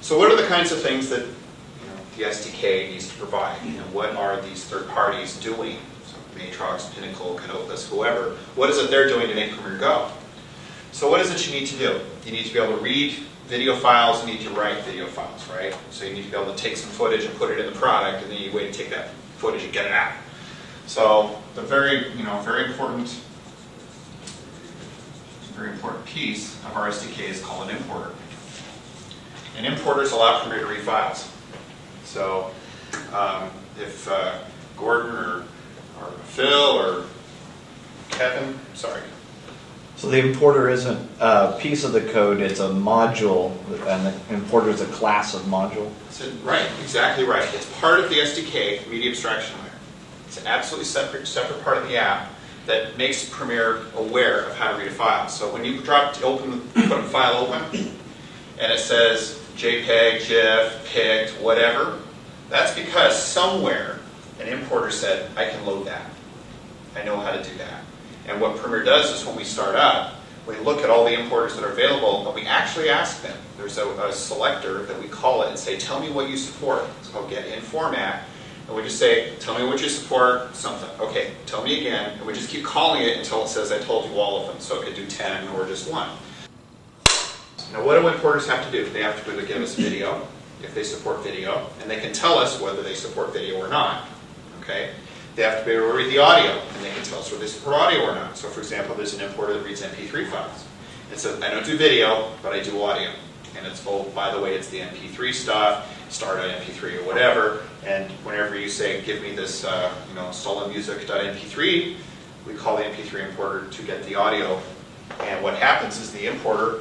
So what are the kinds of things that the SDK needs to provide? What are these third parties doing? So Matrox, Pinnacle, Canopus, whoever. What is it they're doing to make Premiere go? So what is it you need to do? You need to be able to read video files, you need to write video files, right? So you need to be able to take some footage and put it in the product, and then you wait to take that footage and get it out. So the very important piece of our SDK is called an importer. And importers allow Premiere to read files. So if Gordon or Phil or Kevin, sorry. So the importer isn't a piece of the code, it's a module, and the importer is a class of module? Right, exactly right. It's part of the SDK, media abstraction layer. It's an absolutely separate part of the app that makes Premiere aware of how to read a file. So when you put a file open, and it says JPEG, GIF, PICT, whatever, that's because somewhere an importer said, I can load that. I know how to do that. And what Premiere does is when we start up, we look at all the importers that are available, but we actually ask them. There's a selector that we call it and say, tell me what you support. It's called get in format. And we just say, tell me what you support, something. Okay, tell me again. And we just keep calling it until it says, I told you all of them. So it could do 10 or just 1. Now what do importers have to do? They have to be able to give us video, if they support video, and they can tell us whether they support video or not. Okay? They have to be able to read the audio, and they can tell us whether they support audio or not. So for example, there's an importer that reads MP3 files. It says, I don't do video, but I do audio. And it's, oh, by the way, it's the MP3 stuff, start.mp3 or whatever, and whenever you say, give me this stolen music.mp3, we call the MP3 importer to get the audio. And what happens is the importer